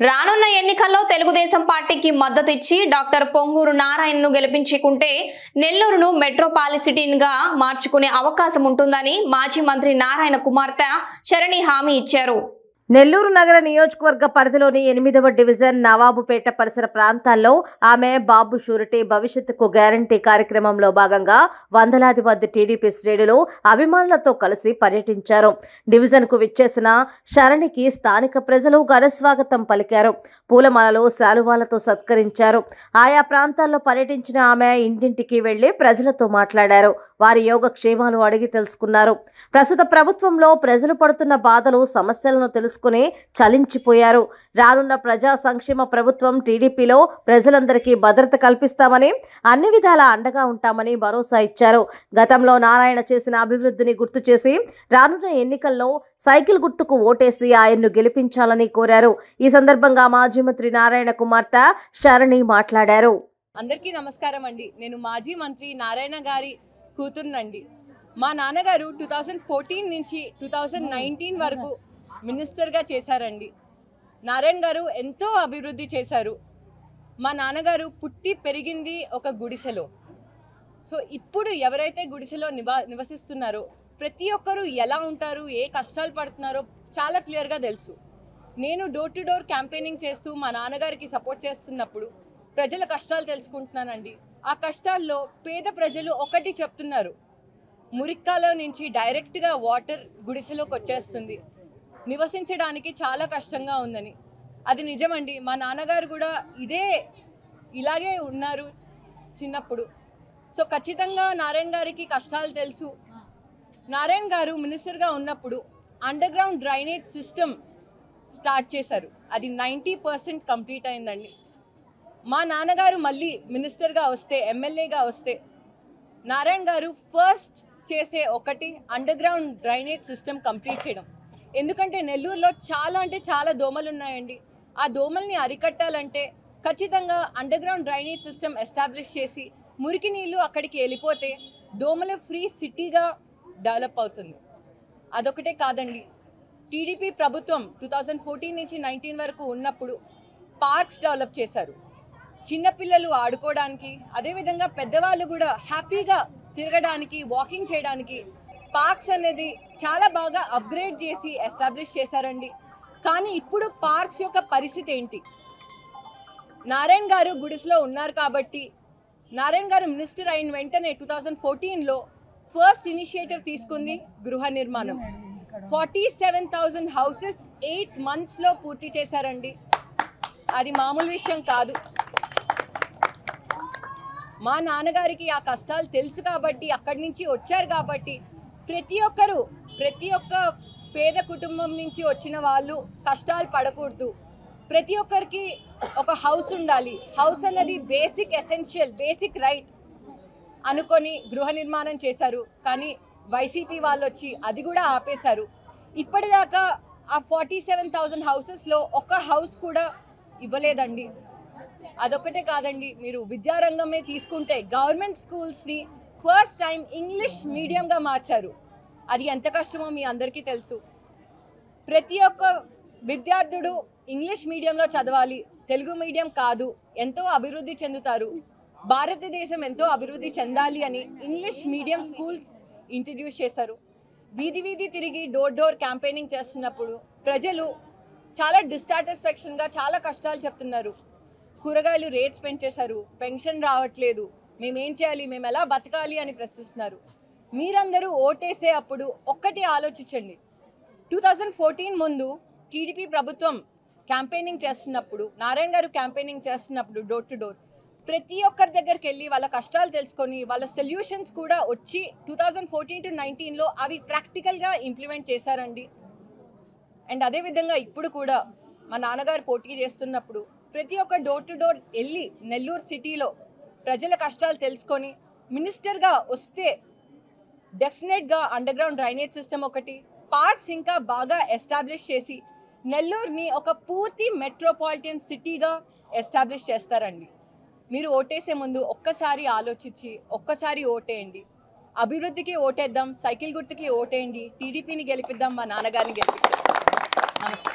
రానున్న ఎన్నికల్లో తెలుగుదేశం పార్టీకి మద్దతు ఇచ్చి డాక్టర్ పొంగూరు నారాయణను గెలిపించుకుంటే నెల్లూరును మెట్రోపాలిసిటీగా మార్చుకునే అవకాశం ఉంటుందని మాజీ మంత్రి నారాయణ కుమార్తె శరణి హామీ ఇచ్చారు. నెల్లూరు నగర నియోజకవర్గ పరిధిలోని 8వ డివిజన్ నవాబుపేట పరిసర ప్రాంతాల్లో ఆమె బాబు షూరిటీ భవిష్యత్తుకు గ్యారంటీ కార్యక్రమంలో భాగంగా వందలాది మంది టీడీపీ శ్రేణులు అభిమానులతో కలిసి పర్యటించారు. డివిజన్కు విచ్చేసిన శరణికి స్థానిక ప్రజలు ఘనస్వాగతం పలికారు. పూలమాలలు శాలువాలతో సత్కరించారు. ఆయా ప్రాంతాల్లో పర్యటించిన ఆమె ఇంటింటికి వెళ్లి ప్రజలతో మాట్లాడారు. వారి యోగక్షేమాలు అడిగి తెలుసుకున్నారు. ప్రస్తుత ప్రభుత్వంలో ప్రజలు పడుతున్న బాధలు సమస్యలను తెలుసుకుని చలించిపోయారు. రానున్న ప్రజా సంక్షేమ ప్రభుత్వం టీడీపీలో ప్రజలందరికీ భద్రత కల్పిస్తామని, అన్ని విధాల అండగా ఉంటామని భరోసా ఇచ్చారు. గతంలో నారాయణ చేసిన అభివృద్ధిని గుర్తు చేసి రానున్న ఎన్నికల్లో సైకిల్ గుర్తుకు ఓటేసి ఆయన్ను గెలిపించాలని కోరారు. ఈ సందర్భంగా మాజీ మంత్రి నారాయణ కుమార్తె శరణి మాట్లాడారు. అందరికీ నమస్కారం అండి. నేను మాజీ మంత్రి నారాయణ గారి కూతురునండి. మా నాన్నగారు 2014 నుంచి 2019 వరకు మినిస్టర్గా చేశారండి. నారాయణ గారు ఎంతో అభివృద్ధి చేశారు. మా నాన్నగారు పుట్టి పెరిగింది ఒక గుడిసెలో. సో ఇప్పుడు ఎవరైతే గుడిసెలో నివసిస్తున్నారో ప్రతి ఒక్కరూ ఎలా ఉంటారు, ఏ కష్టాలు పడుతున్నారో చాలా క్లియర్గా తెలుసు. నేను డోర్ టు డోర్ క్యాంపెయినింగ్ చేస్తూ మా నాన్నగారికి సపోర్ట్ చేస్తున్నప్పుడు ప్రజల కష్టాలు తెలుసుకుంటున్నానండి. ఆ కష్టాల్లో పేద ప్రజలు ఒకటి చెప్తున్నారు, మురిక్కాలో నుంచి డైరెక్ట్గా వాటర్ గుడిసెలోకి వచ్చేస్తుంది, నివసించడానికి చాలా కష్టంగా ఉందని. అది నిజమండి. మా నాన్నగారు కూడా ఇలాగే ఉన్నారు చిన్నప్పుడు. సో ఖచ్చితంగా నారాయణ గారికి కష్టాలు తెలుసు. నారాయణ గారు మినిస్టర్గా ఉన్నప్పుడు under ground drainage system start చేశారు. అది 90% కంప్లీట్ అయిందండి. మా నాన్నగారు మళ్ళీ మినిస్టర్గా వస్తే, ఎమ్మెల్యేగా వస్తే నారాయణ గారు ఫస్ట్ చేసే ఒకటి under ground drainage system complete చేయడం. ఎందుకంటే నెల్లూరులో చాలా అంటే చాలా దోమలు ఉన్నాయండి. ఆ దోమల్ని అరికట్టాలంటే ఖచ్చితంగా under ground drainage system establish చేసి మురికి నీళ్ళు అక్కడికి వెళ్ళిపోతే దోమల ఫ్రీ సిటీగా డెవలప్ అవుతుంది. అదొకటే కాదండి, టీడీపీ ప్రభుత్వం 2014 నుంచి 19 వరకు ఉన్నప్పుడు పార్క్స్ డెవలప్ చేశారు. చిన్నపిల్లలు ఆడుకోవడానికి, అదేవిధంగా పెద్దవాళ్ళు కూడా హ్యాపీగా తిరగడానికి, వాకింగ్ చేయడానికి పార్క్స్ అనేది చాలా బాగా అప్గ్రేడ్ చేసి ఎస్టాబ్లిష్ చేశారండి. కానీ ఇప్పుడు పార్క్స్ యొక్క పరిస్థితి ఏంటి? నారాయణ గారు గుడిసెలో ఉన్నారు కాబట్టి నారాయణ గారు మినిస్టర్ అయిన వెంటనే 2014లో ఫస్ట్ ఇనిషియేటివ్ తీసుకుంది గృహ నిర్మాణం. 47,000 హౌసెస్ 8 monthsలో పూర్తి చేశారండి. అది మామూలు విషయం కాదు. మా నాన్నగారికి ఆ కష్టాలు తెలుసు కాబట్టి, అక్కడి నుంచి వచ్చారు కాబట్టి ప్రతి ఒక్క పేద కుటుంబం నుంచి వచ్చిన వాళ్ళు కష్టాలు పడకూడదు. ప్రతి ఒక్కరికి ఒక హౌస్ ఉండాలి. హౌస్ అన్నది బేసిక్ ఎసెన్షియల్, బేసిక్ రైట్ అనుకొని గృహ నిర్మాణం చేశారు. కానీ వైసీపీ వాళ్ళు వచ్చి అది కూడా ఆపేశారు. ఇప్పటిదాకా ఆ 47,000 హౌసెస్లో ఒక్క హౌస్ కూడా ఇవ్వలేదండి. అదొక్కటే కాదండి, మీరు విద్యారంగమే తీసుకుంటే గవర్నమెంట్ స్కూల్స్ని ఫస్ట్ టైం ఇంగ్లీష్ మీడియంగా మార్చారు. అది ఎంత కష్టమో మీ అందరికీ తెలుసు. ప్రతి ఒక్క విద్యార్థుడు ఇంగ్లీష్ మీడియంలో చదవాలి, తెలుగు మీడియం కాదు. ఎంతో అభివృద్ధి చెందుతారు. భారతదేశం ఎంతో అభివృద్ధి చెందాలి అని ఇంగ్లీష్ మీడియం స్కూల్స్ ఇంట్రడ్యూస్ చేశారు. వీధి తిరిగి డోర్ డోర్ క్యాంపెయినింగ్ చేస్తున్నప్పుడు ప్రజలు చాలా డిస్సాటిస్ఫాక్షన్గా చాలా కష్టాలు చెప్తున్నారు. కూరగాయలు రేట్స్ పెంచేశారు, పెన్షన్ రావట్లేదు, మేమేం చేయాలి, మేము ఎలా బతకాలి అని ప్రశ్నిస్తున్నారు. మీరందరూ ఓటేసే అప్పుడు ఒక్కటి ఆలోచించండి. 2014 ముందు టీడీపీ ప్రభుత్వం క్యాంపెయినింగ్ చేస్తున్నప్పుడు, నారాయణ గారు క్యాంపెయినింగ్ చేస్తున్నప్పుడు డోర్ టు డోర్ ప్రతి ఒక్కరి దగ్గరికి వెళ్ళి వాళ్ళ కష్టాలు తెలుసుకొని వాళ్ళ సొల్యూషన్స్ కూడా వచ్చి 2014 to 19లో అవి ప్రాక్టికల్గా ఇంప్లిమెంట్ చేశారండి. అండ్ అదేవిధంగా ఇప్పుడు కూడా మా నాన్నగారు పోటీ చేస్తున్నప్పుడు ప్రతి ఒక్క డోర్ టు డోర్ వెళ్ళి నెల్లూరు సిటీలో ప్రజల కష్టాలు తెలుసుకొని మినిస్టర్గా వస్తే డెఫినెట్గా అండర్ గ్రౌండ్ డ్రైనేజ్ సిస్టమ్ ఒకటి, పార్క్స్ ఇంకా బాగా ఎస్టాబ్లిష్ చేసి నెల్లూరుని ఒక పూర్తి మెట్రోపాలిటన్ సిటీగా ఎస్టాబ్లిష్ చేస్తారండి. మీరు ఓటేసే ముందు ఒక్కసారి ఆలోచించి ఒక్కసారి ఓటేయండి. అభివృద్ధికి ఓటేద్దాం, సైకిల్ గుర్తుకి ఓటేయండి, టీడీపీని గెలిపిద్దాం, మా నాన్నగారిని గెలిపిద్దాం. నమస్తే.